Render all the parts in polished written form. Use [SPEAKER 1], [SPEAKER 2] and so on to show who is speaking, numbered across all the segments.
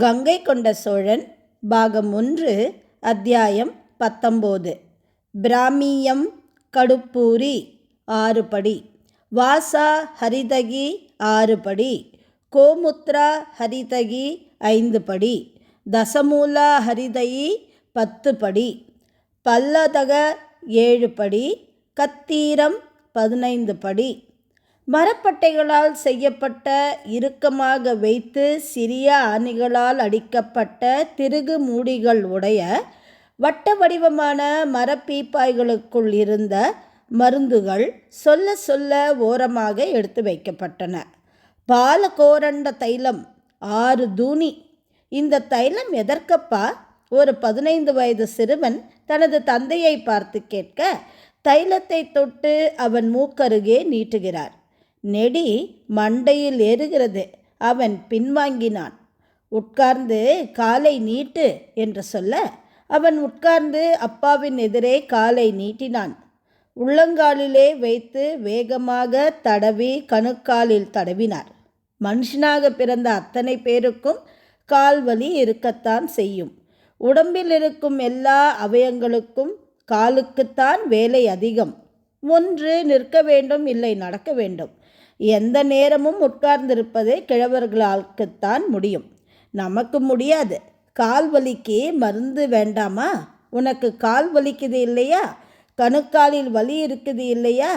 [SPEAKER 1] கங்கை கொண்ட சோழன் பாகம் 1 அத்தியாயம் 19. பிராமியம் கடுப்பூரி 6 படி, வாசா ஹரிதகி 6 படி, கோமுத்ரா ஹரிதகி 5 படி, தசமூலா ஹரிதகி 10 படி, பல்லதக 7 படி, கத்தீரம் 15 படி. மரப்பட்டைகளால் செய்யப்பட்ட இறுக்கமாக வைத்து சிறிய ஆணிகளால் அடிக்கப்பட்ட திருகு மூடிகள் உடைய வட்ட வடிவமான மரப்பீப்பாய்களுக்குள் இருந்த மருந்துகள் சொல்ல சொல்ல ஓரமாக எடுத்து வைக்கப்பட்டன. பாலகோரண்ட தைலம் 6 தூணி. இந்த தைலம் எதற்கப்பா? ஒரு 15 வயது சிறுவன் தனது தந்தையை பார்த்து கேட்க, தைலத்தை தொட்டு அவன் மூக்கருகே நீட்டுகிறார். நெடி மண்டையில் ஏறுகிறது. அவன் பின்வாங்கினான். உட்கார்ந்து காலை நீட்டு என்று சொல்ல, அவன் உட்கார்ந்து அப்பாவின் எதிரே காலை நீட்டினான். உள்ளங்காலிலே வைத்து வேகமாக தடவி கணுக்காலில் தடவினார். மனுஷனாக பிறந்த அத்தனை பேருக்கும் கால்வலி இருக்கத்தான் செய்யும். உடம்பில் இருக்கும் எல்லா அவயங்களுக்கும் காலுக்குத்தான் வேலை அதிகம். ஒன்று நிற்க வேண்டும், இல்லை நடக்க வேண்டும். எந்த நேரமும் உட்கார்ந்திருப்பது கிழவர்களால்தான் முடியும். நமக்கு முடியாது. கால் வலிக்கு மருந்து வேண்டாமா? உனக்கு கால் வலிக்குது இல்லையா? கணுக்காலில் வலி இருக்குது இல்லையா?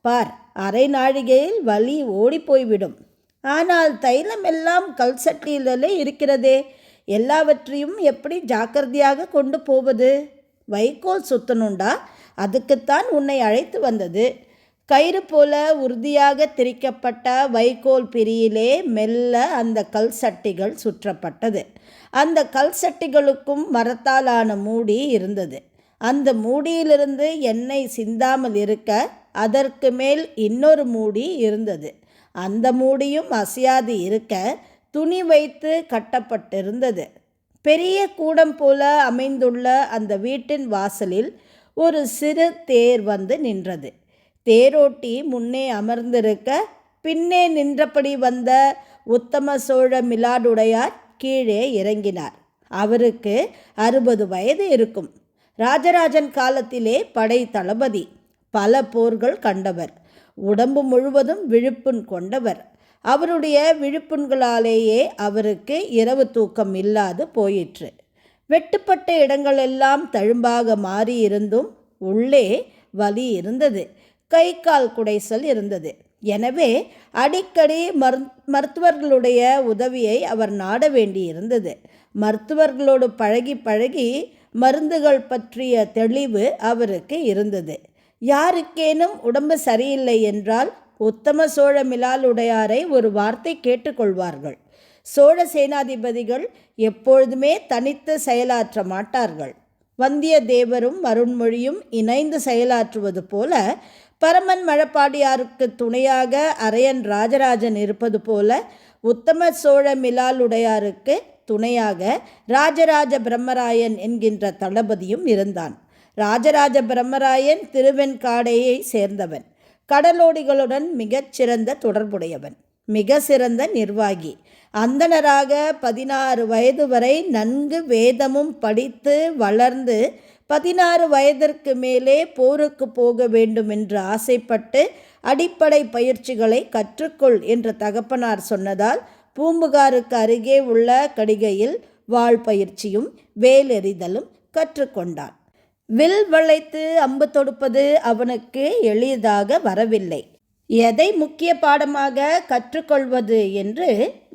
[SPEAKER 1] பார், அரை நாழிகையில் வலி ஓடி போய்விடும். ஆனால் தைலம் எல்லாம் கல் சட்டியிலே இருக்கிறதே, எல்லாவற்றையும் எப்படி ஜாக்கிரதையாக கொண்டு போவது? வைக்கோல் சுத்தணுண்டா? அதுக்குத்தான் உன்னை அழைத்து வந்தது. கயிறு போல உறுதியாக திரிக்கப்பட்ட வைக்கோல் பிரியிலே மெல்ல அந்த கல் சட்டிகள் சுற்றப்பட்டது. அந்த கல் சட்டிகளுக்கும் மரத்தாலான மூடி இருந்தது. அந்த மூடியிலிருந்து எண்ணெய் சிந்தாமல் இருக்க அதற்கு மேல் இன்னொரு மூடி இருந்தது. அந்த மூடியும் அசையாது இருக்க துணி வைத்து கட்டப்பட்டிருந்தது. பெரிய கூடம் போல அமைந்துள்ள அந்த வீட்டின் வாசலில் ஒரு சிறு தேர் வந்து நின்றது. தேரோட்டி முன்னே அமர்ந்திருக்க, பின்னே நின்றபடி வந்த உத்தம சோழ மிலாடுடையார் கீழே இறங்கினார். அவருக்கு 60 வயது இருக்கும். ராஜராஜன் காலத்திலே படை தளபதி. பல போர்கள் கண்டவர். உடம்பு முழுவதும் விழுப்புண் கொண்டவர். அவருடைய விழுப்புண்களாலேயே அவருக்கு இரவு தூக்கம் இல்லாது போயிற்று. வெட்டுப்பட்ட இடங்களெல்லாம் தழும்பாக மாறியிருந்தும் உள்ளே வலி இருந்தது. கை கால் குடைசல் இருந்தது. எனவே அடிக்கடி மருத்துவர்களுடைய உதவியை அவர் நாட வேண்டியிருந்தது. மருத்துவர்களோடு பழகி பழகி மருந்துகள் பற்றிய தெளிவு அவருக்கு இருந்தது. யாருக்கேனும் உடம்பு சரியில்லை என்றால் உத்தம சோழ மிலாலுடையாரை ஒரு வார்த்தை கேட்டுக்கொள்வார்கள். சோழ சேனாதிபதிகள் எப்பொழுதுமே தனித்து செயலாற்ற மாட்டார்கள். வந்தியத்தேவரும் அருண்மொழியும் இணைந்து செயலாற்றுவது போல, பரமன் மழப்பாடியாருக்கு துணையாக அரையன் ராஜராஜன் இருப்பது போல, உத்தம சோழ மிலாலுடையாருக்கு துணையாக ராஜராஜ பிரம்மராயன் என்கின்ற தளபதியும் இருந்தான். ராஜராஜ பிரம்மராயன் திருவெண்காடையை சேர்ந்தவன். கடலோடிகளுடன் மிகச்சிறந்த தொடர்புடையவன். மிக சிறந்த நிர்வாகி. அந்தணராக 16 வயது வரை நன்கு வேதமும் படித்து வளர்ந்து 16 வயதிற்கு மேலே போருக்கு போக வேண்டும் என்று ஆசைப்பட்டு அடிப்படை பயிற்சிகளை கற்றுக்கொள் என்று தகப்பனார் சொன்னதால் பூம்புகாருக்கு அருகே உள்ள கடிகையில் வாள் பயிற்சியும் வேலெறிதலும் கற்றுக்கொண்டான். வில் வளைத்து அம்பு தொடுப்பது அவனுக்கு எளிதாக வரவில்லை. எதை முக்கிய பாடமாக கற்றுக்கொள்வது என்று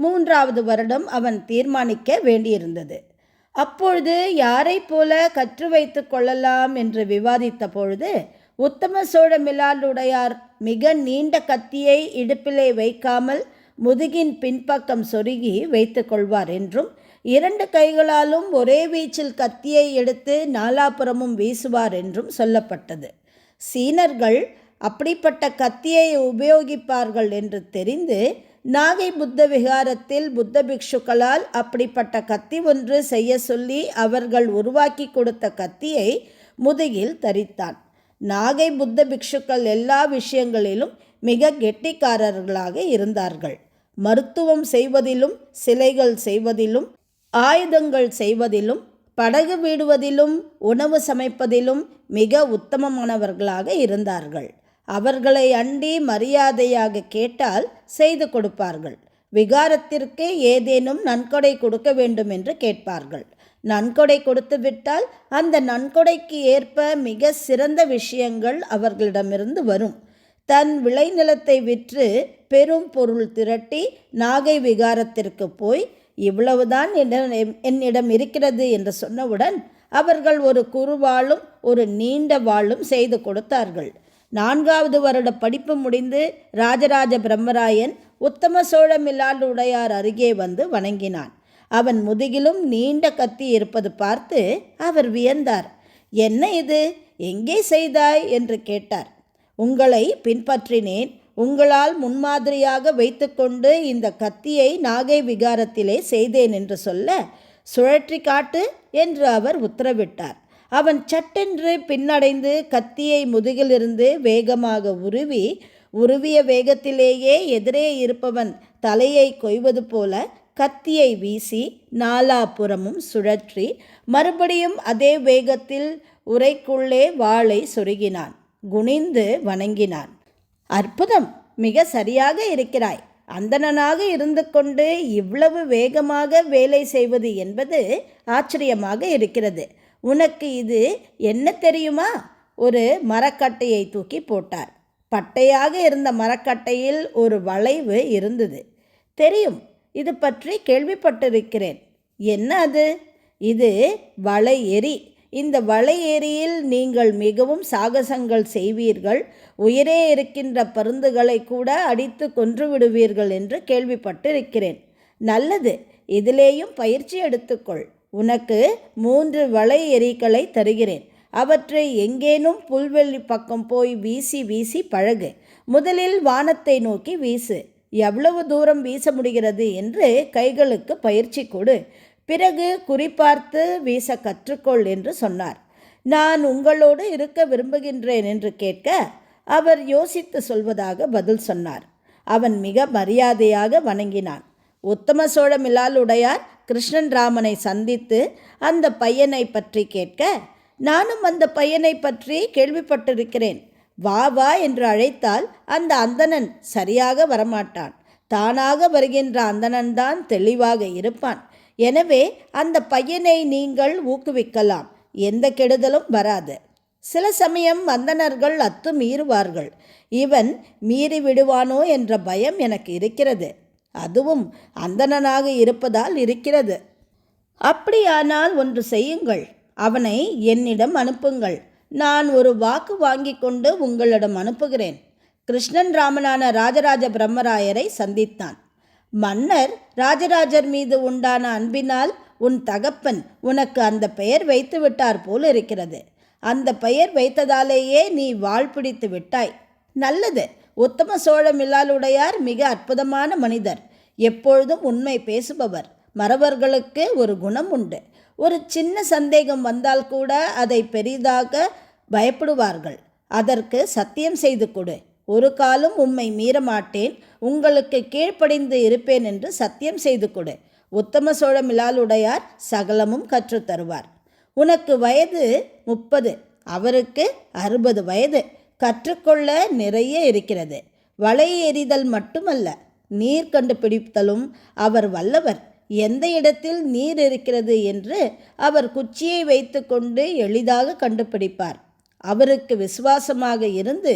[SPEAKER 1] 3வது வருடம் அவன் தீர்மானிக்க வேண்டியிருந்தது. அப்பொழுது யாரை போல கற்று வைத்து கொள்ளலாம் என்று விவாதித்த பொழுது, உத்தம சோழ மிலாலுடையார் மிக நீண்ட கத்தியை இடுப்பிலே வைக்காமல் முதுகின் பின்பக்கம் சொருகி வைத்து கொள்வார் என்றும், 2 கைகளாலும் ஒரே வீச்சில் கத்தியை எடுத்து நாலாபுறமும் வீசுவார் என்றும் சொல்லப்பட்டது. சீனர்கள் அப்படிப்பட்ட கத்தியை உபயோகிப்பார்கள் என்று தெரிந்து நாகை புத்த விகாரத்தில் புத்த பிக்ஷுக்களால் அப்படிப்பட்ட கத்தி ஒன்று செய்ய சொல்லி அவர்கள் உருவாக்கி கொடுத்த கத்தியை முதுகில் தரித்தான். நாகை புத்த பிக்ஷுக்கள் எல்லா விஷயங்களிலும் மிக கெட்டிக்காரர்களாக இருந்தார்கள். மருத்துவம் செய்வதிலும் சிலைகள் செய்வதிலும் ஆயுதங்கள் செய்வதிலும் படகு வீடுவதிலும் உணவு சமைப்பதிலும் மிக உத்தமமானவர்களாக இருந்தார்கள். அவர்களை அண்டி மரியாதையாக கேட்டால் செய்து கொடுப்பார்கள். விகாரத்திற்கு ஏதேனும் நன்கொடை கொடுக்க வேண்டும் என்று கேட்பார்கள். நன்கொடை கொடுத்துவிட்டால் அந்த நன்கொடைக்கு ஏற்ப மிக சிறந்த விஷயங்கள் அவர்களிடமிருந்து வரும். தன் விளைநிலத்தை விற்று பெரும் பொருள் திரட்டி நாகை விகாரத்திற்கு போய் இவ்வளவுதான் என்னிடம் இருக்கிறது என்று சொன்னவுடன் அவர்கள் ஒரு குறுவாளும் ஒரு நீண்ட வாளும் செய்து கொடுத்தார்கள். 4வது வருட படிப்பு முடிந்து ராஜராஜ பிரம்மராயன் உத்தம சோழ மிலாடுடையார் அருகே வந்து வணங்கினான். அவன் முதுகிலும் நீண்ட கத்தி இருப்பது பார்த்து அவர் வியந்தார். என்ன இது, எங்கே செய்தாய் என்று கேட்டார். உங்களை பின்பற்றினேன். உங்களால் முன்மாதிரியாக வைத்துக்கொண்டு இந்த கத்தியை நாகை விகாரத்திலே செய்தேன் என்று சொல்ல சுழற்றி காட்டு என்று அவர் உத்தரவிட்டார். அவன் சட்டென்று பின்னடைந்து கத்தியை முதுகிலிருந்து வேகமாக உருவிய வேகத்திலேயே எதிரே இருப்பவன் தலையை கொய்வது போல கத்தியை வீசி நாலாபுறமும் சுழற்றி மறுபடியும் அதே வேகத்தில் உரைக்குள்ளே வாளை சொருகினான். குனிந்து வணங்கினான். அற்புதம், மிக சரியாக இருக்கிறாய். அந்தணனாக இருந்து கொண்டு இவ்வளவு வேகமாக வேலை செய்வது என்பது ஆச்சரியமாக இருக்கிறது. உனக்கு இது என்ன தெரியுமா? ஒரு மரக்கட்டையை தூக்கி போட்டார். பட்டையாக இருந்த மரக்கட்டையில் ஒரு வளைவு இருந்தது. தெரியும், இது பற்றி கேள்விப்பட்டிருக்கிறேன். என்ன அது? இது வலை எறி. இந்த வலை ஏரியில் நீங்கள் மிகவும் சாகசங்கள் செய்வீர்கள். உயிரே இருக்கின்ற பருந்துகளை கூட அடித்து கொன்று விடுவீர்கள் என்று கேள்விப்பட்டிருக்கிறேன். நல்லது, இதிலேயும் பயிற்சி எடுத்துக்கொள். உனக்கு 3 வலை எரிகளை தருகிறேன். அவற்றை எங்கேனும் புல்வெளி பக்கம் போய் வீசி வீசி பழகு. முதலில் வானத்தை நோக்கி வீசு. எவ்வளவு தூரம் வீச முடிகிறது என்று கைகளுக்கு பயிற்சி கொடு. பிறகு குறிப்பார்த்து வீச கற்றுக்கொள் என்று சொன்னார். நான் உங்களோடு இருக்க விரும்புகின்றேன் என்று கேட்க அவர் யோசித்து சொல்வதாக பதில் சொன்னார். அவன் மிக மரியாதையாக வணங்கினான். உத்தம சோழ மிலாடுடையார் கிருஷ்ணன் ராமனை சந்தித்து அந்த பையனை பற்றி கேட்க, நானும் அந்த பையனை பற்றி கேள்விப்பட்டிருக்கிறேன். வா வா என்று அழைத்தால் அந்த அந்தணன் சரியாக வரமாட்டான். தானாக வருகின்ற அந்தணன்தான் தெளிவாக இருப்பான். எனவே அந்த பையனை நீங்கள் ஊக்குவிக்கலாம். எந்த கெடுதலும் வராது. சில சமயம் அந்தணர்கள் மீறுவார்கள். இவன் மீறி விடுவானோ என்ற பயம் எனக்கு இருக்கிறது. அதுவும் அந்தணனாக இருப்பதால் இருக்கிறது. அப்படியானால் ஒன்று செய்யுங்கள், அவனை என்னிடம் அனுப்புங்கள். நான் ஒரு வாக்கு வாங்கி கொண்டு உங்களிடம் அனுப்புகிறேன். கிருஷ்ணன் ராமனான ராஜராஜ பிரம்மராயரை சந்தித்தான். மன்னர் ராஜராஜர் மீது உண்டான அன்பினால் உன் தகப்பன் உனக்கு அந்த பெயர் வைத்து விட்டார் போல் இருக்கிறது. அந்த பெயர் வைத்ததாலேயே நீ வாழ் பிடித்து விட்டாய். நல்லது. உத்தம சோழ மிலாடுடையார் மிக அற்புதமான மனிதர். எப்பொழுதும் உண்மை பேசுபவர். மறவர்களுக்கு ஒரு குணம் உண்டு. ஒரு சின்ன சந்தேகம் வந்தால் கூட அதை பெரிதாக பயப்படுவார்கள். அதற்கு சத்தியம் செய்து கொடு. ஒரு காலம் உம்மை மீறமாட்டேன், உங்களுக்கு கீழ்ப்படிந்து இருப்பேன் என்று சத்தியம் செய்து கொடு. உத்தம சோழ மிலாடுடையார் சகலமும் கற்றுத்தருவார். உனக்கு வயது 30, அவருக்கு 60 வயது. கற்றுக்கொள்ள நிறைய இருக்கிறது. வலை எறிதல் மட்டுமல்ல, நீர் கண்டுபிடித்தலும் அவர் வல்லவர். எந்த இடத்தில் நீர் இருக்கிறது என்று அவர் குச்சியை வைத்து கொண்டு எளிதாக கண்டுபிடிப்பார். அவருக்கு விசுவாசமாக இருந்து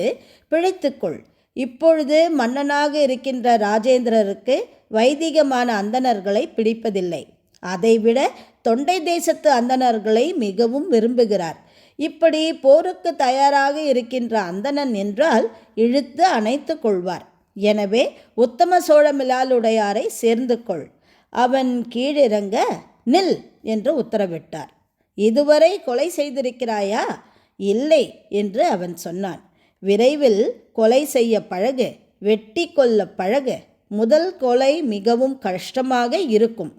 [SPEAKER 1] பிழைத்துக்கொள். இப்பொழுது மன்னனாக இருக்கின்ற ராஜேந்திரருக்கு வைதிகமான அந்தணர்களை பிடிப்பதில்லை. அதைவிட தொண்டை தேசத்து அந்தணர்களை மிகவும் விரும்புகிறார். இப்படி போருக்கு தயாராக இருக்கின்ற அந்தணன் என்றால் இழுத்து அணைத்து கொள்வார். எனவே உத்தம சோழ மிலாடுடையாரை சேர்ந்து கொள். அவன் கீழிறங்க நில் என்று உத்தரவிட்டார். இதுவரை கொலை செய்திருக்கிறாயா? இல்லை என்று அவன் சொன்னான். விரைவில் கொலை செய்ய பழகு, வெட்டி கொல்ல பழகு. முதல் கொலை மிகவும் கஷ்டமாக இருக்கும்.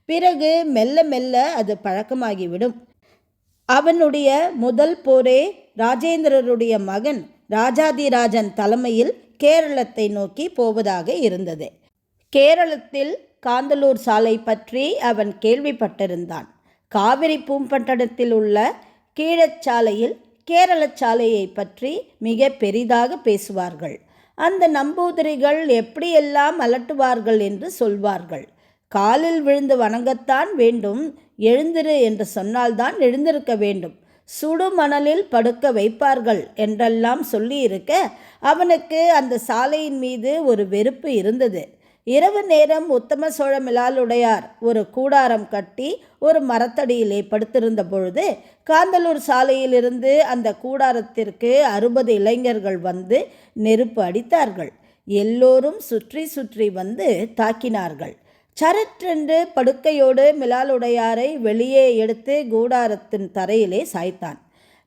[SPEAKER 1] பிறகு மெல்ல மெல்ல அது பழக்கமாகிவிடும். அவனுடைய முதல் போரே ராஜேந்திரருடைய மகன் ராஜாதிராஜன் தலைமையில் கேரளத்தை நோக்கி போவதாக இருந்தது. கேரளத்தில் காந்தலூர் சாலை பற்றி அவன் கேள்விப்பட்டிருந்தான். காவிரி பூம்பட்டணத்தில் உள்ள கீழச்சாலையில் கேரள சாலையை பற்றி மிக பெரிதாக பேசுவார்கள். அந்த நம்பூதிரிகள் எப்படியெல்லாம் அலட்டுவார்கள் என்று சொல்வார்கள். காலில் விழுந்து வணங்கத்தான் வேண்டும், எழுந்திரு என்று சொன்னால்தான் எழுந்திருக்க வேண்டும், சுடு மணலில் படுக்க வைப்பார்கள் என்றெல்லாம் சொல்லியிருக்க அவனுக்கு அந்த சாலையின் மீது ஒரு வெறுப்பு இருந்தது. இரவு நேரம் உத்தம சோழ மிலாலுடையார் ஒரு கூடாரம் கட்டி ஒரு மரத்தடியிலே படுத்திருந்த பொழுது காந்தலூர் சாலையிலிருந்து அந்த கூடாரத்திற்கு 60 இளைஞர்கள் வந்து நெருப்பு அடித்தார்கள். எல்லோரும் சுற்றி சுற்றி வந்து தாக்கினார்கள். சரற்றென்று படுக்கையோடு மிலாலுடையாரை வெளியே எடுத்து கூடாரத்தின் தரையிலே சாய்த்தான்.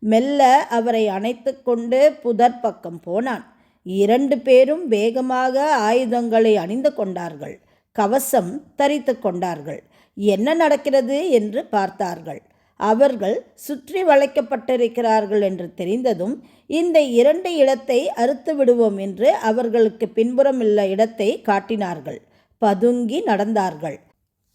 [SPEAKER 1] மெல்ல அவரை அணைத்து கொண்டு புதர் பக்கம் போனான். 2 பேரும் வேகமாக ஆயுதங்களை அணிந்து கொண்டார்கள். கவசம் தரித்து கொண்டார்கள். என்ன நடக்கிறது என்று பார்த்தார்கள். அவர்கள் சுற்றி வளைக்கப்பட்டிருக்கிறார்கள் என்று தெரிந்ததும் இந்த 2 இடத்தை அறுத்து விடுவோம் என்று அவர்களுக்கு பின்புறம் உள்ள இடத்தை காட்டினார்கள். பதுங்கி நடந்தார்கள்.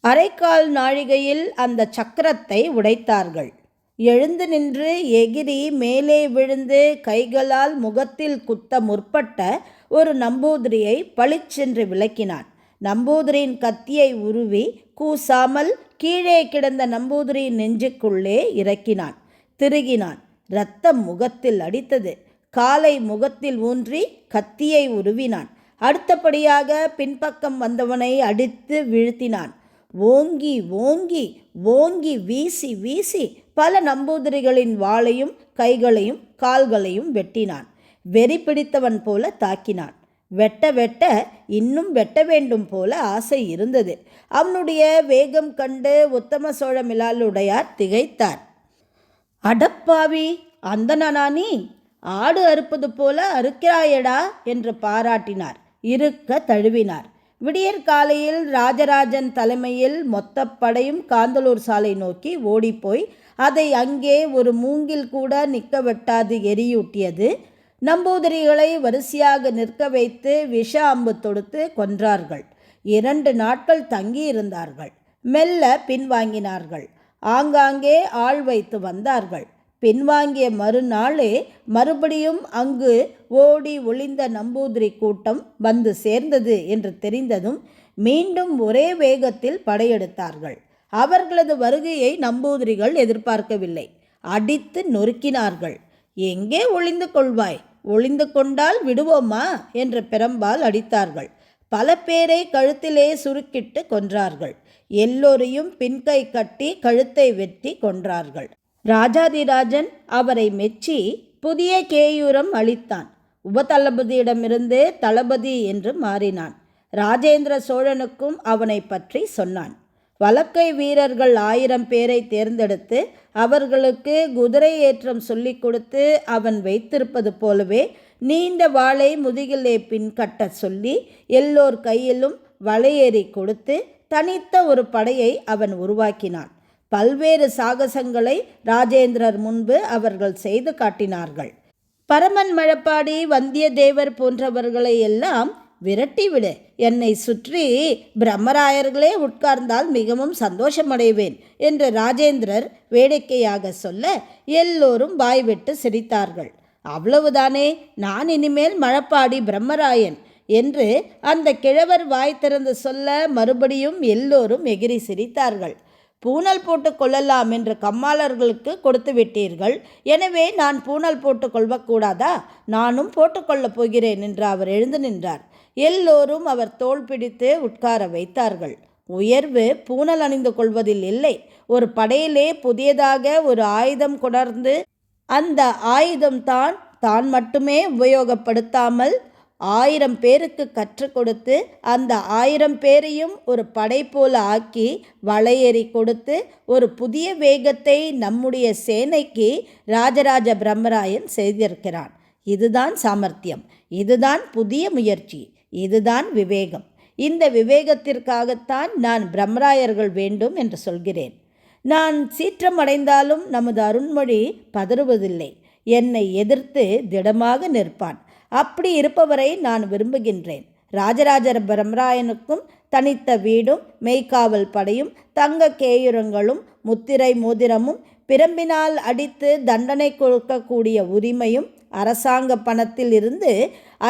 [SPEAKER 1] அரைக்கால் நாழிகையில் அந்த சக்கரத்தை உடைத்தார்கள். எழுந்து நின்று எகிரி மேலே விழுந்து கைகளால் முகத்தில் குத்த முற்பட்ட ஒரு நம்பூதிரியை பளிச்சென்று விளக்கினான். நம்பூதிரியின் கத்தியை உருவி கூசாமல் கீழே கிடந்த நம்பூதிரியின் நெஞ்சுக்குள்ளே இறக்கினான். திருகினான். இரத்தம் முகத்தில் அடித்தது. காலை முகத்தில் ஊன்றி கத்தியை உருவினான். அடுத்தபடியாக பின்பக்கம் வந்தவனை அடித்து வீழ்த்தினான். ஓங்கி ஓங்கி ஓங்கி வீசி வீசி பல நம்பூதிரிகளின் வாளையும் கைகளையும் கால்களையும் வெட்டினான். வெறி பிடித்தவன் போல தாக்கினான். வெட்ட வெட்ட இன்னும் வெட்ட வேண்டும் போல ஆசை இருந்தது. அவனுடைய வேகம் கண்டு உத்தம சோழ மிலாலுடையார் திகைத்தார். அடப்பாவி, அந்த நானி ஆடு அறுப்பது போல அறுக்கிறாயடா என்று பாராட்டினார். இருக்க தழுவினார். விடியற் காலையில் ராஜராஜன் தலைமையில் மொத்த படையும் காந்தலூர் சாலை நோக்கி ஓடிப்போய் அதை அங்கே ஒரு மூங்கில் கூட நிற்க வெட்டாது எரியூட்டியது. நம்பூதிரிகளை வரிசையாக நிற்க வைத்து விஷ அம்பு தொடுத்து கொன்றார்கள். 2 நாட்கள் தங்கியிருந்தார்கள். மெல்ல பின்வாங்கினார்கள். ஆங்காங்கே ஆள் வைத்து வந்தார்கள். பின்வாங்கிய மறுநாளே மறுபடியும் அங்கு ஓடி ஒளிந்த நம்பூதிரி கூட்டம் வந்து சேர்ந்தது என்று தெரிந்ததும் மீண்டும் ஒரே வேகத்தில் படையெடுத்தார்கள். அவர்களது வருகையை நம்பூதிரிகள் எதிர்பார்க்கவில்லை. அடித்து நொறுக்கினார்கள். எங்கே ஒளிந்து கொள்வாய்? ஒளிந்து கொண்டால் விடுவோமா என்ற பெரம்பால் அடித்தார்கள். பல பேரை கழுத்திலே சுருக்கிட்டு கொன்றார்கள். எல்லோரையும் பின்கை கட்டி கழுத்தை வெட்டி கொன்றார்கள். ராஜாதிராஜன் அவரை மெச்சி புதிய கேயூரம் அளித்தான். உபதளபதியிடமிருந்து தளபதி என்று மாறினான். ராஜேந்திர சோழனுக்கும் அவனை பற்றி சொன்னான். வலக்கை வீரர்கள் 1000 பேரை தேர்ந்தெடுத்து அவர்களுக்கு குதிரை ஏற்றம் சொல்லிக் கொடுத்து அவன் வைத்திருப்பது போலவே நீண்ட வாளை முதுகிலே பின் கட்ட சொல்லி எல்லோர் கையிலும் வளையேறி கொடுத்து தனித்த ஒரு படையை அவன் உருவாக்கினான். பல்வேறு சாகசங்களை ராஜேந்திரர் முன்பு அவர்கள் செய்து காட்டினார்கள். பரமன் மழப்பாடி வந்தியத்தேவர் போன்றவர்களை எல்லாம் விரட்டிவிடு, என்னை சுற்றி பிரம்மராயர்களே உட்கார்ந்தால் மிகவும் சந்தோஷமடைவேன் என்று ராஜேந்திரர் வேடிக்கையாக சொல்ல எல்லோரும் வாய்விட்டு சிரித்தார்கள். அவ்வளவுதானே, நான் இனிமேல் மழப்பாடி பிரம்மராயன் என்று அந்த கிழவர் வாய் திறந்து சொல்ல மறுபடியும் எல்லோரும் எகிரி சிரித்தார்கள். பூனல் போட்டு கொள்ளலாம் என்று கம்மாளர்களுக்கு கொடுத்து விட்டீர்கள், எனவே நான் பூனல் போட்டு கொள்ளக்கூடாதா? நானும் போட்டுக்கொள்ளப் போகிறேன் என்று அவர் எழுந்து நின்றார். எல்லோரும் அவர் தோள் பிடித்து உட்கார வைத்தார்கள். உயர்வு பூனல் அணிந்து கொள்வதில் இல்லை. ஒரு படையிலே புதியதாக ஒரு ஆயுதம் கொணர்ந்து அந்த ஆயுதம்தான் தான் மட்டுமே உபயோகப்படுத்தாமல் 1000 பேருக்கு கற்றுக் கொடுத்து அந்த 1000 பேரையும் ஒரு படை போல ஆக்கி வளையேறி கொடுத்து ஒரு புதிய வேகத்தை நம்முடைய சேனைக்கு ராஜராஜ பிரம்மராயன் செய்திருக்கிறான். இதுதான் சாமர்த்தியம், இதுதான் புதிய முயற்சி, இதுதான் விவேகம். இந்த விவேகத்திற்காகத்தான் நான் பிரம்மராயர்கள் வேண்டும் என்று சொல்கிறேன். நான் சீற்றம் அடைந்தாலும் நமது அருண்மொழி பதறுவதில்லை. என்னை எதிர்த்து திடமாக நிற்பான். அப்படி இருப்பவரை நான் விரும்புகின்றேன். ராஜராஜ பிரம்மராயனுக்கும் தனித்த வீடும் மெய்க்காவல் படையும் தங்க கேயுரங்களும் முத்திரை மோதிரமும் பிரம்பினால் அடித்து தண்டனை கொடுக்கக்கூடிய உரிமையும் அரசாங்க பணத்தில் இருந்து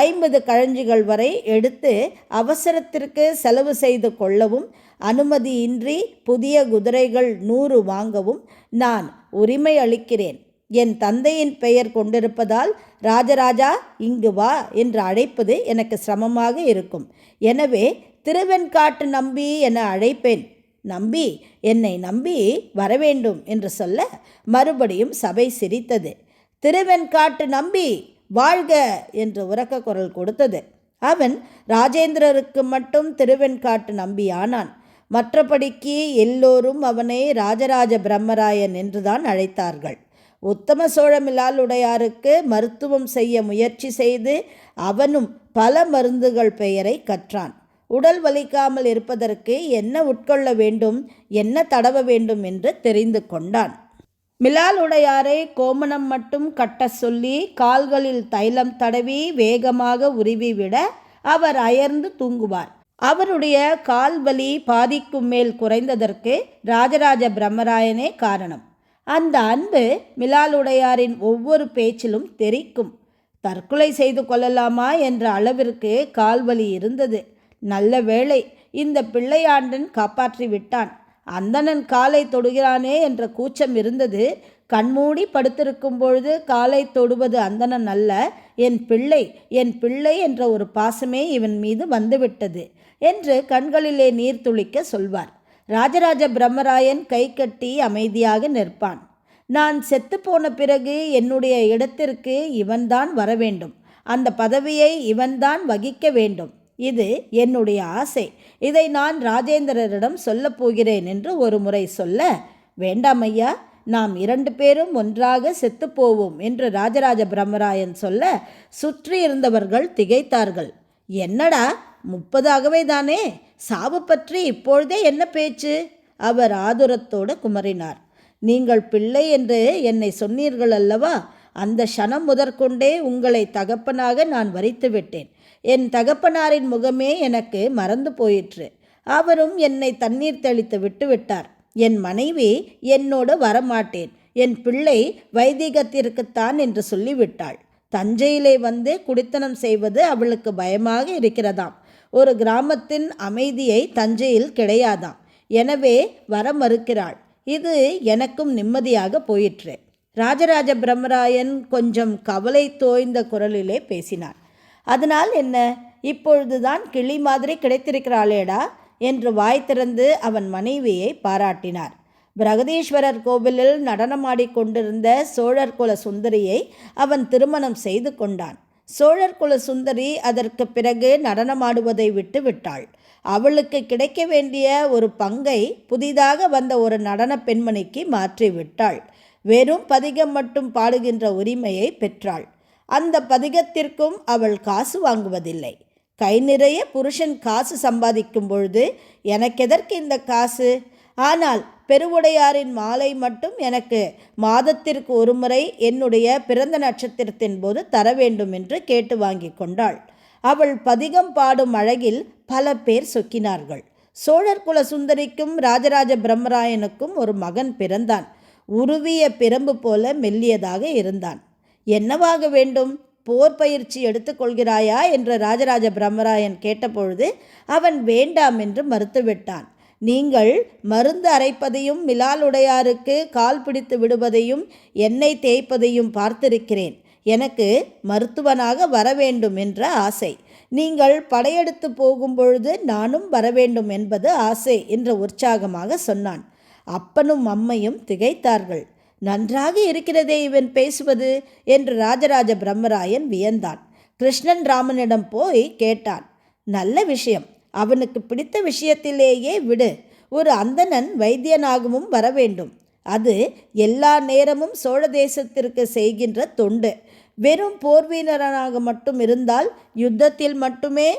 [SPEAKER 1] 50 கழஞ்சிகள் வரை எடுத்து அவசரத்திற்கு செலவு செய்து கொள்ளவும் அனுமதியின்றி புதிய குதிரைகள் 100 வாங்கவும் நான் உரிமை அளிக்கிறேன். என் தந்தையின் பெயர் கொண்டிருப்பதால் ராஜராஜா இங்கு வா என்று அழைப்பது எனக்கு சிரமமாக இருக்கும். எனவே திருவெண்காட்டு நம்பி என அழைப்பேன். நம்பி என்னை நம்பி வரவேண்டும் என்று சொல்ல மறுபடியும் சபை சிரித்தது. திருவெண்காட்டு நம்பி வாழ்க என்று உரக்க குரல் கொடுத்தது. அவன் ராஜேந்திரருக்கு மட்டும் திருவெண்காட்டு நம்பி ஆனான். மற்றபடிக்கு எல்லோரும் அவனை ராஜராஜ பிரம்மராயன் என்றுதான் அழைத்தார்கள். உத்தம சோழ மிலாலுடையாருக்கு மருத்துவம் செய்ய முயற்சி செய்து அவனும் பல மருந்துகள் பெயரை கற்றான். உடல் வலிக்காமல் இருப்பதற்கு என்ன உட்கொள்ள வேண்டும், என்ன தடவ வேண்டும் என்று தெரிந்து கொண்டான். மிலாலுடையாரை கோமணம் மட்டும் கட்ட சொல்லி கால்களில் தைலம் தடவி வேகமாக உருவிவிட அவர் அயர்ந்து தூங்குவார். அவருடைய கால்வலி பாதிக்கும் மேல் குறைந்ததற்கு ராஜராஜ பிரம்மராயனே காரணம். அந்த அன்பு மிலாலுடையாரின் ஒவ்வொரு பேச்சிலும் தெரிக்கும். தற்கொலை செய்து கொள்ளலாமா என்ற அளவிற்கு கால்வலி இருந்தது. நல்ல வேளை இந்த பிள்ளையாண்டன் காப்பாற்றி விட்டான். அந்தணன் காலை தொடுகிறானே என்ற கூச்சம் இருந்தது. கண்மூடி படுத்திருக்கும் பொழுது காலை தொடுவது அந்தணன் அல்ல, என் பிள்ளை என்ற ஒரு பாசமே இவன் மீது வந்துவிட்டது என்று கண்களிலே நீர் துளிக்க சொல்வார். ராஜராஜ பிரம்மராயன் கை கட்டி அமைதியாக நிற்பான். நான் செத்துப்போன பிறகு என்னுடைய இடத்திற்கு இவன்தான் வரவேண்டும். அந்த பதவியை இவன்தான் வகிக்க வேண்டும். இது என்னுடைய ஆசை. இதை நான் ராஜேந்திரரிடம் சொல்லப் போகிறேன் என்று ஒரு முறை சொல்ல, வேண்டாம் ஐயா, நாம் 2 பேரும் ஒன்றாக செத்துப்போவோம் என்று ராஜராஜ பிரம்மராயன் சொல்ல சுற்றி இருந்தவர்கள் திகைத்தார்கள். என்னடா 30 தானே, சாவு பற்றி இப்பொழுதே என்ன பேச்சு? அவர் ஆதுரத்தோடு குமரினார். நீங்கள் பிள்ளை என்று என்னை சொன்னீர்கள் அல்லவா, அந்த க்ஷணம் முதற்கொண்டே உங்களை தகப்பனாக நான் வரித்து விட்டேன். என் தகப்பனாரின் முகமே எனக்கு மறந்து போயிற்று. அவரும் என்னை தண்ணீர் தெளித்து விட்டு விட்டார். என் மனைவி என்னோடு வரமாட்டேன், என் பிள்ளை வைதிகத்திற்குத்தான் என்று சொல்லிவிட்டாள். தஞ்சையிலே வந்து குடித்தனம் செய்வது அவளுக்கு பயமாக இருக்கிறதாம். ஒரு கிராமத்தின் அமைதியை தஞ்சையில் கிடையாதாம். எனவே வர மறுக்கிறாள். இது எனக்கும் நிம்மதியாக போயிற்று. ராஜராஜ பிரம்மராயன் கொஞ்சம் கவலை தோய்ந்த குரலிலே பேசினார். அதனால் என்ன, இப்பொழுதுதான் கிளி மாதிரி கிடைத்திருக்கிறாளேடா என்று வாய் திறந்து அவன் மனைவியை பாராட்டினார். பிரகதீஸ்வரர் கோவிலில் நடனமாடிக்கொண்டிருந்த சோழர் குல சுந்தரியை அவன் திருமணம் செய்து கொண்டான். சோழர் குல சுந்தரி அதற்கு பிறகு நடனமாடுவதை விட்டு விட்டாள். அவளுக்கு கிடைக்க வேண்டிய ஒரு பங்கை புதிதாக வந்த ஒரு நடன பெண்மணிக்கு மாற்றி விட்டாள். வெறும் பதிகம் மட்டும் பாடுகின்ற உரிமையை பெற்றாள். அந்த பதிகத்திற்கும் அவள் காசு வாங்குவதில்லை. கை நிறைய புருஷன் காசு சம்பாதிக்கும் பொழுது எனக்கெதற்கு இந்த காசு? ஆனால் பெருவுடையாரின் மாலை மட்டும் எனக்கு மாதத்திற்கு ஒரு முறை என்னுடைய பிறந்த நட்சத்திரத்தின் போது தர வேண்டும் என்று கேட்டு வாங்கி கொண்டாள். அவள் பதிகம் பாடும் அழகில் பல பேர் சொக்கினார்கள். சோழர் குல சுந்தரிக்கும் ராஜராஜ பிரம்மராயனுக்கும் ஒரு மகன் பிறந்தான். உருவிய பிரம்பு போல மெல்லியதாக இருந்தான். என்னவாக வேண்டும்? போர் பயிற்சி எடுத்துக்கொள்கிறாயா என்று ராஜராஜ பிரம்மராயன் கேட்டபொழுது அவன் வேண்டாம் என்று மறுத்துவிட்டான். நீங்கள் மருந்து அரைப்பதையும் மிலாலுடையாருக்கு கால் பிடித்து விடுவதையும் எண்ணெய் தேய்ப்பதையும் பார்த்திருக்கிறேன். எனக்கு மருத்துவனாக வர வேண்டும் என்ற ஆசை. நீங்கள் படையெடுத்து போகும்பொழுது நானும் வரவேண்டும் என்பது ஆசை என்று உற்சாகமாக சொன்னான். அப்பனும் அம்மையும் திகைத்தார்கள். நன்றாக இருக்கிறதே இவன் பேசுவது என்று ராஜராஜ பிரம்மராயன் வியந்தான். கிருஷ்ணன் ராமனிடம் போய் கேட்டான். நல்ல விஷயம், அவனுக்கு பிடித்த விஷயத்திலேயே விடு. ஒரு அந்தணன் வைத்தியனாகவும் வர வேண்டும். அது எல்லா நேரமும் சோழ தேசத்திற்கு செய்கின்ற தொண்டு. வெறும் போர்வீரனாக மட்டும் இருந்தால் யுத்தத்தில் மட்டுமே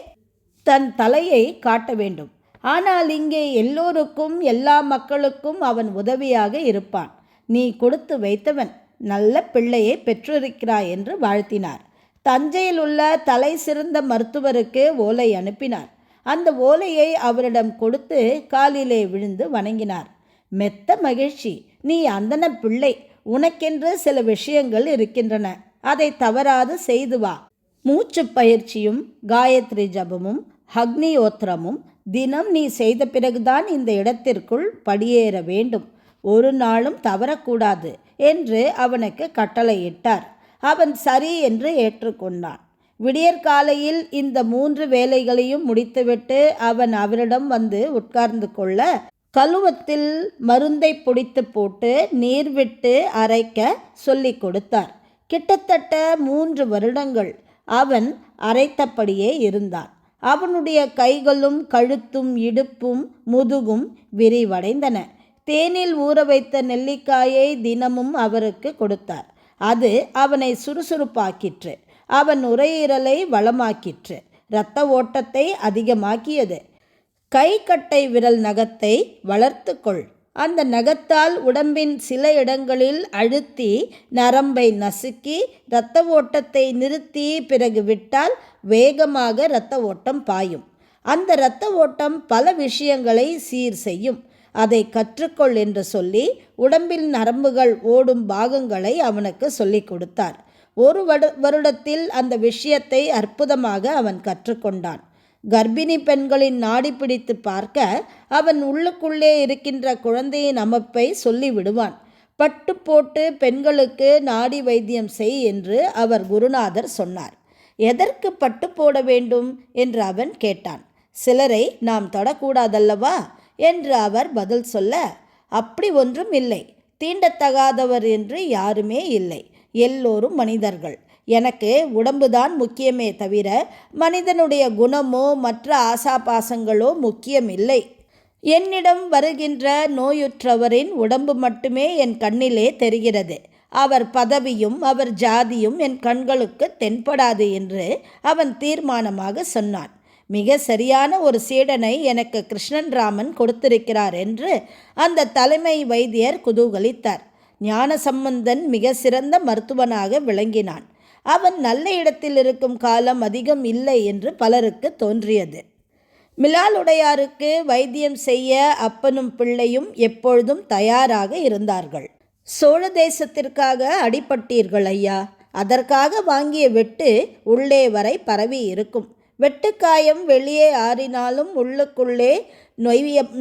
[SPEAKER 1] தன் தலையை காட்ட வேண்டும். ஆனால் இங்கே எல்லோருக்கும் எல்லா மக்களுக்கும் அவன் உதவியாக இருப்பான். நீ கொடுத்து வைத்தவன், நல்ல பிள்ளையை பெற்றிருக்கிறாய் என்று வாழ்த்தினார். தஞ்சையில் உள்ள தலை சிறந்த மருத்துவருக்கு ஓலை அனுப்பினார். அந்த ஓலையை அவரிடம் கொடுத்து காலிலே விழுந்து வணங்கினார். மெத்த மகிழ்ச்சி, நீ அந்தன பிள்ளை, உனக்கென்று சில விஷயங்கள் இருக்கின்றன, அதை தவறாது செய்து வா. மூச்சு பயிற்சியும் காயத்ரி ஜபமும் அக்னியோத்திரமும் தினம் நீ செய்த பிறகுதான் இந்த இடத்திற்குள் படியேற வேண்டும். ஒரு நாளும் தவறக்கூடாது என்று அவனுக்கு கட்டளையிட்டார். அவன் சரி என்று ஏற்றுக்கொண்டான். விடியற்காலையில் இந்த 3 வேலைகளையும் முடித்துவிட்டு அவன் அவரிடம் வந்து உட்கார்ந்து கொள்ள கழுவத்தில் மருந்தை பொடித்து போட்டு நீர் விட்டு அரைக்க சொல்லிக் கொடுத்தார். கிட்டத்தட்ட 3 வருடங்கள் அவன் அரைத்தபடியே இருந்தான். அவனுடைய கைகளும் கழுத்தும் இடுப்பும் முதுகும் விரிவடைந்தன. தேனில் ஊற வைத்த நெல்லிக்காயை தினமும் அவருக்கு கொடுத்தார். அது அவனை சுறுசுறுப்பாக்கிற்று. அவன் நுரையீரலை வளமாக்கிற்று. இரத்த ஓட்டத்தை அதிகமாக்கியது. கை கட்டை விரல் நகத்தை வளர்த்து கொள். அந்த நகத்தால் உடம்பின் சில இடங்களில் அழுத்தி நரம்பை நசுக்கி இரத்த ஓட்டத்தை நிறுத்தி பிறகு விட்டால் வேகமாக இரத்த ஓட்டம் பாயும். அந்த இரத்த ஓட்டம் பல விஷயங்களை சீர் செய்யும். அதை கற்றுக்கொள் என்று சொல்லி உடம்பில் நரம்புகள் ஓடும் பாகங்களை அவனுக்கு சொல்லிக் கொடுத்தார். 1 வருடத்தில் அந்த விஷயத்தை அற்புதமாக அவன் கற்றுக்கொண்டான். கர்ப்பிணி பெண்களின் நாடி பிடித்து பார்க்க அவன் உள்ளுக்குள்ளே இருக்கின்ற குழந்தையின் அமைப்பை சொல்லி விடுவான். பட்டு போட்டு பெண்களுக்கு நாடி வைத்தியம் செய் என்று அவர் குருநாதர் சொன்னார். எதற்கு பட்டு போட வேண்டும் என்று அவன் கேட்டான். சிலரை நாம் தொடக்கூடாதல்லவா என்று அவர் பதில் சொல்ல, அப்படி ஒன்றும் இல்லை, தீண்டத்தகாதவர் என்று யாருமே இல்லை, எல்லோரும் மனிதர்கள். எனக்கு உடம்புதான் முக்கியமே தவிர மனிதனுடைய குணமோ மற்ற ஆசாபாசங்களோ முக்கியமில்லை. என்னிடம் வருகின்ற நோயுற்றவரின் உடம்பு மட்டுமே என் கண்ணிலே தெரிகிறது. அவர் பதவியும் அவர் ஜாதியும் என் கண்களுக்கு தென்படாது என்று அவன் தீர்மானமாக சொன்னான். மிக சரியான ஒரு சீடனை எனக்கு கிருஷ்ணன் ராமன் கொடுத்திருக்கிறார் என்று அந்த தலைமை வைத்தியர் குதூகலித்தார். ஞானசம்பந்தன் மிக சிறந்த மருத்துவனாக விளங்கினான். அவன் நல்ல இடத்தில் இருக்கும் காலம் அதிகம் இல்லை என்று பலருக்கு தோன்றியது. மிலாலுடையாருக்கு வைத்தியம் செய்ய அப்பனும் பிள்ளையும் எப்பொழுதும் தயாராக இருந்தார்கள். சோழ தேசத்திற்காக அடிபட்டீர்கள் ஐயா, அதற்காக வாங்கிய வெட்டு உள்ளே வரை பரவி இருக்கும். வெட்டுக்காயம் வெளியே ஆறினாலும் உள்ளுக்குள்ளே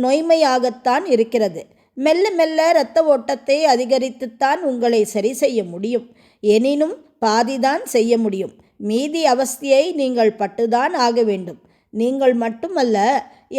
[SPEAKER 1] நொய்மையாகத்தான் இருக்கிறது. மெல்ல மெல்ல இரத்த ஓட்டத்தை அதிகரித்துத்தான் உங்களை சரி செய்ய முடியும். எனினும் பாதிதான் செய்ய முடியும். மீதி அவஸ்தையை நீங்கள் பட்டுதான் ஆக வேண்டும். நீங்கள் மட்டுமல்ல,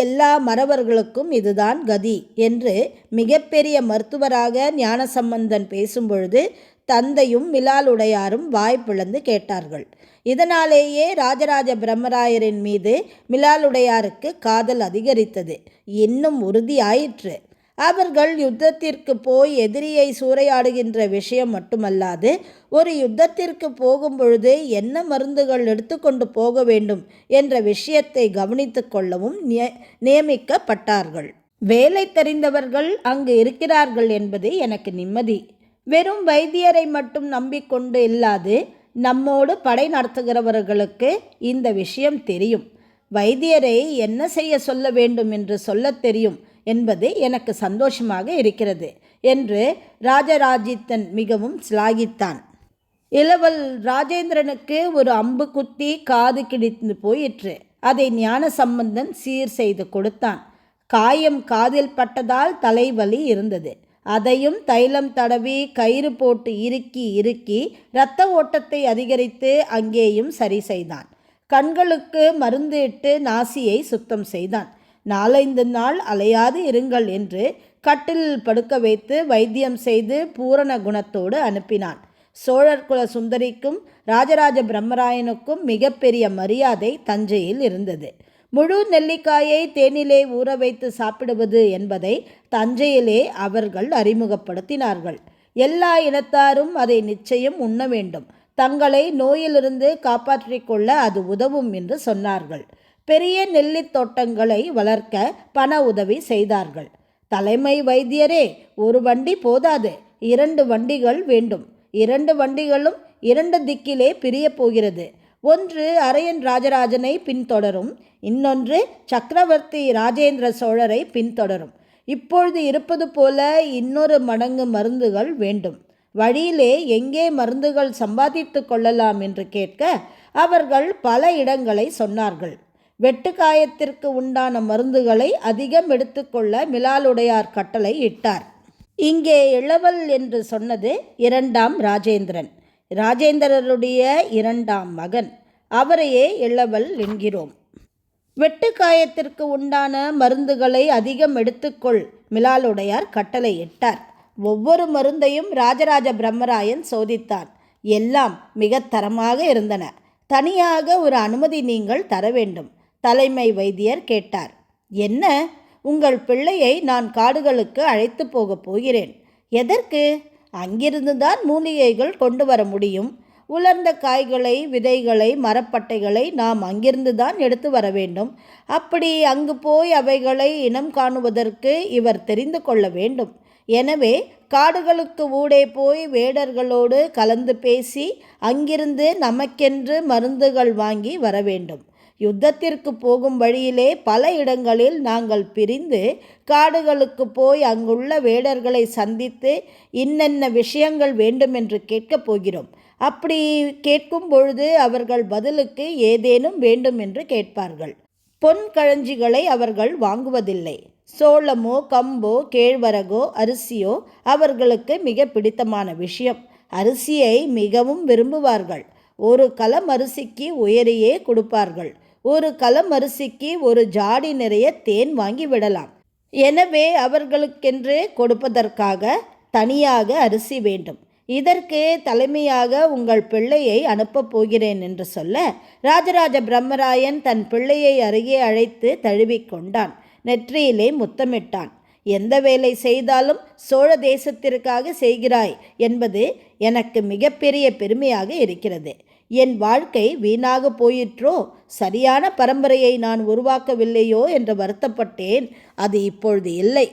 [SPEAKER 1] எல்லா மறவர்களுக்கும் இதுதான் கதி என்று மிகப்பெரிய மருத்துவராக ஞானசம்பந்தன் பேசும்பொழுது தந்தையும் மிலாலுடையாரும் வாய் பிளந்து கேட்டார்கள். இதனாலேயே ராஜராஜ பிரம்மராயரின் மீது மிலாலுடையாருக்கு காதல் அதிகரித்தது, இன்னும் உறுதியாயிற்று. அவர்கள் யுத்தத்திற்கு போய் எதிரியை சூறையாடுகின்ற விஷயம் மட்டுமல்லாது, ஒரு யுத்தத்திற்கு போகும் பொழுது என்ன மருந்துகள் எடுத்துக்கொண்டு போக வேண்டும் என்ற விஷயத்தை கவனித்து கொள்ளவும் நியமிக்கப்பட்டார்கள். வேலை தெரிந்தவர்கள் அங்கு இருக்கிறார்கள் என்பது எனக்கு நிம்மதி. வெறும் வைத்தியரை மட்டும் நம்பிக்கொண்டு இல்லாது நம்மோடு படை நடத்துகிறவர்களுக்கு இந்த விஷயம் தெரியும். வைத்தியரை என்ன செய்ய சொல்ல வேண்டும் என்று சொல்லத் தெரியும் என்பது எனக்கு சந்தோஷமாக இருக்கிறது என்று ராஜராஜித்தன் மிகவும் சிலாகித்தான். இளவல் ராஜேந்திரனுக்கு ஒரு அம்பு குத்தி காது கிழித்து போயிற்று. அதை ஞானசம்பந்தன் சீர் செய்து கொடுத்தான். காயம் காதில் பட்டதால் தலைவலி இருந்தது. அதையும் தைலம் தடவி கயிறு போட்டு இறுக்கி இரத்த ஓட்டத்தை அதிகரித்து அங்கேயும் சரி செய்தான். கண்களுக்கு மருந்து இட்டு நாசியை சுத்தம் செய்தான். 4-5 நாள் அலையாது இருங்கள் என்று கட்டிலில் படுக்க வைத்து வைத்தியம் செய்து பூரண குணத்தோடு அனுப்பினான். சோழர் குல சுந்தரிக்கும் ராஜராஜ பிரம்மராயனுக்கும் மிகப்பெரிய மரியாதை தஞ்சையில் இருந்தது. முழு நெல்லிக்காயை தேனிலே ஊற வைத்து சாப்பிடுவது என்பதை தஞ்சையிலே அவர்கள் அறிமுகப்படுத்தினார்கள். எல்லா இனத்தாரும் அதை நிச்சயம் உண்ண வேண்டும். தங்களை நோயிலிருந்து காப்பாற்றிக் கொள்ள அது உதவும் என்று சொன்னார்கள். பெரிய நெல்லித் தோட்டங்களை வளர்க்க பண உதவி செய்தார்கள். தலைமை வைத்தியரே, 1 வண்டி போதாது, 2 வண்டிகள் வேண்டும். 2 வண்டிகளும் 2 திக்கிலே பிரிய போகிறது. ஒன்று அரையன் ராஜராஜனை பின்தொடரும், இன்னொன்று சக்கரவர்த்தி ராஜேந்திர சோழரை பின்தொடரும். இப்பொழுது இருப்பது போல இன்னொரு மடங்கு மருந்துகள் வேண்டும். வழியிலே எங்கே மருந்துகள் சம்பாதித்து கொள்ளலாம் என்று கேட்க அவர்கள் பல இடங்களை சொன்னார்கள். வெட்டுக்காயத்திற்கு உண்டான மருந்துகளை அதிகம் எடுத்துக்கொள்ள மிலாலுடையார் கட்டளை இட்டார். இங்கே இளவல் என்று சொன்னது இரண்டாம் ராஜேந்திரன், ராஜேந்திரருடைய இரண்டாம் மகன். அவரையே இளவல் என்கிறோம். வெட்டுக்காயத்திற்கு உண்டான மருந்துகளை அதிகம் எடுத்துக்கொள் மிலாலுடையார் கட்டளை இட்டார். ஒவ்வொரு மருந்தையும் ராஜராஜ பிரம்மராயன் சோதித்தான். எல்லாம் மிக தரமாக இருந்தன. தனியாக ஒரு அனுமதி நீங்கள் தர வேண்டும். தலைமை வைத்தியர் கேட்டார். என்ன? உங்கள் பிள்ளையை நான் காடுகளுக்கு அழைத்து போகப் போகிறேன். எதற்கு? அங்கிருந்துதான் மூலிகைகள் கொண்டு வர முடியும். உலர்ந்த காய்களை, விதைகளை, மரப்பட்டைகளை நாம் அங்கிருந்து தான் எடுத்து வர வேண்டும். அப்படி அங்கு போய் அவைகளை இனம் காணுவதற்கு இவர் தெரிந்து கொள்ள வேண்டும். எனவே காடுகளுக்கு ஊடே போய் வேடர்களோடு கலந்து பேசி அங்கிருந்து நமக்கென்று மருந்துகள் வாங்கி வர வேண்டும். யுத்தத்திற்கு போகும் வழியிலே பல இடங்களில் நாங்கள் பிரிந்து காடுகளுக்கு போய் அங்குள்ள வேடர்களை சந்தித்து இன்னென்ன விஷயங்கள் வேண்டுமென்று கேட்கப் போகிறோம். அப்படி கேட்கும் பொழுது அவர்கள் பதிலுக்கு ஏதேனும் வேண்டும் என்று கேட்பார்கள். பொன் களஞ்சிகளை அவர்கள் வாங்குவதில்லை. சோளமோ கம்போ கேழ்வரகோ அரிசியோ அவர்களுக்கு மிக பிடித்தமான விஷயம். அரிசியை மிகவும் விரும்புவார்கள். ஒரு கலம் அரிசிக்கு உயரையே கொடுப்பார்கள். ஒரு கலம் அரிசிக்கு ஒரு ஜாடி நிறைய தேன் வாங்கி விடலாம். எனவே அவர்களுக்கென்று கொடுப்பதற்காக தனியாக அரிசி வேண்டும். இதற்கு தலைமையாக உங்கள் பிள்ளையை அனுப்பப் போகிறேன் என்று சொல்ல ராஜராஜ பிரம்மராயன் தன் பிள்ளையை அருகே அழைத்து தழுவிக்கொண்டான். நெற்றியிலே முத்தமிட்டான். எந்த வேலை செய்தாலும் சோழ தேசத்திற்காக செய்கிறாய் என்பது எனக்கு மிகப்பெரிய பெருமையாக இருக்கிறது. என் வாழ்க்கை வீணாக போயிற்றோ, சரியான பரம்பரையை நான் உருவாக்கவில்லையோ என்று வருத்தப்பட்டேன். அது இப்பொழுது இல்லை.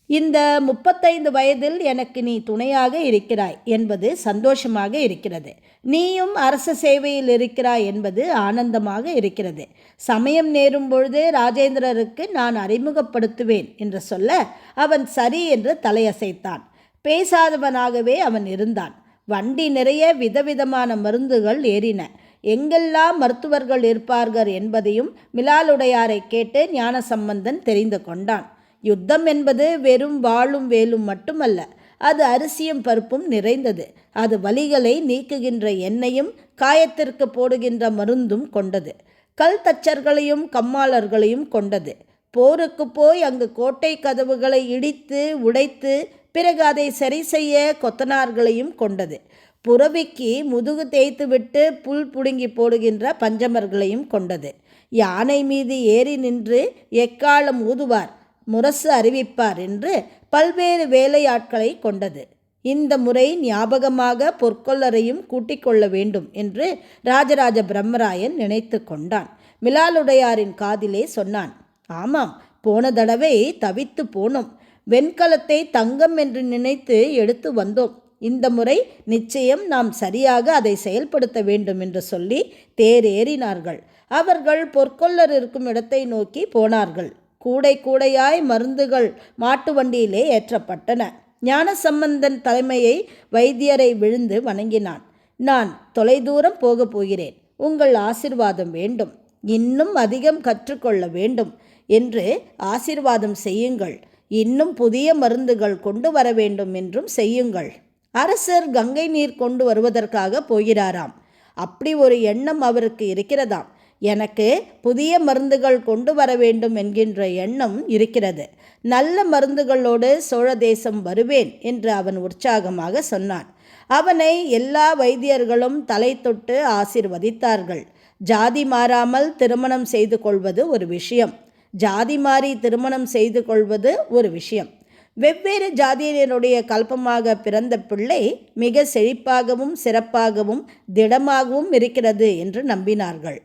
[SPEAKER 1] இந்த 35 வயதில் எனக்கு நீ துணையாக இருக்கிறாய் என்பது சந்தோஷமாக இருக்கிறது. நீயும் அரச சேவையில் இருக்கிறாய் என்பது ஆனந்தமாக இருக்கிறது. சமயம் நேரும் பொழுது ராஜேந்திரருக்கு நான் அறிமுகப்படுத்துவேன் என்று சொல்ல அவன் சரி என்று தலையசைத்தான். பேசாதவனாகவே அவன் இருந்தான். வண்டி நிறைய விதவிதமான மருந்துகள் ஏறின. எங்கெல்லாம் மருத்துவர்கள் இருப்பார்கள் என்பதையும் மிலாலுடையாரை கேட்டு ஞானசம்பந்தன் தெரிந்து கொண்டான். யுத்தம் என்பது வெறும் வாளும் வேலும் மட்டுமல்ல, அது அரிசியும் பருப்பும் நிறைந்தது. அது வலிகளை நீக்குகின்ற எண்ணெயும் காயத்திற்கு போடுகின்ற மருந்தும் கொண்டது. கல் தச்சர்களையும் கம்மாளர்களையும் கொண்டது. போருக்கு போய் அங்கு கோட்டை கதவுகளை இடித்து உடைத்து பிறகு அதை சரி செய்ய கொத்தனார்களையும் கொண்டது. புறவிக்கு முதுகு தேய்த்துவிட்டு புல் புடுங்கி போடுகின்ற பஞ்சமர்களையும் கொண்டது. யானை மீது ஏறி நின்று எக்காலம் ஊதுவார், முரசு அறிவிப்பார் என்று பல்வேறு வேலையாட்களை கொண்டது. இந்த முறை ஞாபகமாக பொற்கொல்லரையும் கூட்டிக் கொள்ள வேண்டும் என்று ராஜராஜ பிரம்மராயன் நினைத்து கொண்டான். மிலாலுடையாரின் காதிலே சொன்னான். ஆமாம், போன தடவை தவித்து போனோம். வெண்கலத்தை தங்கம் என்று நினைத்து எடுத்து வந்தோம். இந்த முறை நிச்சயம் நாம் சரியாக அதை செயல்படுத்த வேண்டும் என்று சொல்லி தேரேறினார்கள். அவர்கள் பொற்கொல்லர் இருக்கும் இடத்தை நோக்கி போனார்கள். கூடை கூடையாய் மருந்துகள் மாட்டு வண்டியிலே ஏற்றப்பட்டன. ஞானசம்பந்தன் தலைமையை வைத்தியரை விழுந்து வணங்கினான். நான் தொலைதூரம் போகப் போகிறேன். உங்கள் ஆசிர்வாதம் வேண்டும். இன்னும் அதிகம் கற்றுக்கொள்ள வேண்டும் என்று ஆசிர்வாதம் செய்யுங்கள். இன்னும் புதிய மருந்துகள் கொண்டு வர வேண்டும் என்றும் செய்யுங்கள். அரசர் கங்கை நீர் கொண்டு வருவதற்காக போகிறாராம். அப்படி ஒரு எண்ணம் அவருக்கு இருக்கிறதாம். எனக்கு புதிய மருந்துகள் கொண்டு வர வேண்டும் என்கின்ற எண்ணம் இருக்கிறது. நல்ல மருந்துகளோடு சோழ தேசம் வருவேன் என்று அவன் உற்சாகமாக சொன்னான். அவனை எல்லா வைத்தியர்களும் தலை தொட்டு ஆசீர்வதித்தார்கள். ஜாதி மாறாமல் திருமணம் செய்து கொள்வது ஒரு விஷயம், ஜாதி மாறி திருமணம் செய்து கொள்வது ஒரு விஷயம். வெவ்வேறு ஜாதியினருடைய கல்பமாக பிறந்த பிள்ளை மிக செழிப்பாகவும் சிறப்பாகவும் திடமாகவும் இருக்கிறது என்று நம்பினார்கள்.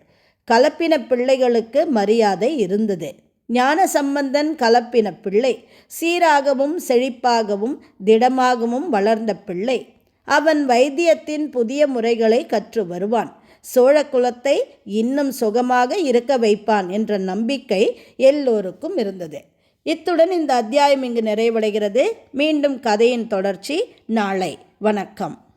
[SPEAKER 1] கலப்பின பிள்ளைகளுக்கு மரியாதை இருந்தது. ஞானசம்பந்தன் கலப்பின பிள்ளை, சீராகவும் செழிப்பாகவும் திடமாகவும் வளர்ந்த பிள்ளை. அவன் வைத்தியத்தின் புதிய முறைகளை கற்று வருவான். சோழ குலத்தை இன்னும் சுகமாக இருக்க வைப்பான் என்ற நம்பிக்கை எல்லோருக்கும் இருந்தது. இத்துடன் இந்த அத்தியாயம் இங்கு நிறைவடைகிறது. மீண்டும் கதையின் தொடர்ச்சி நாளை. வணக்கம்.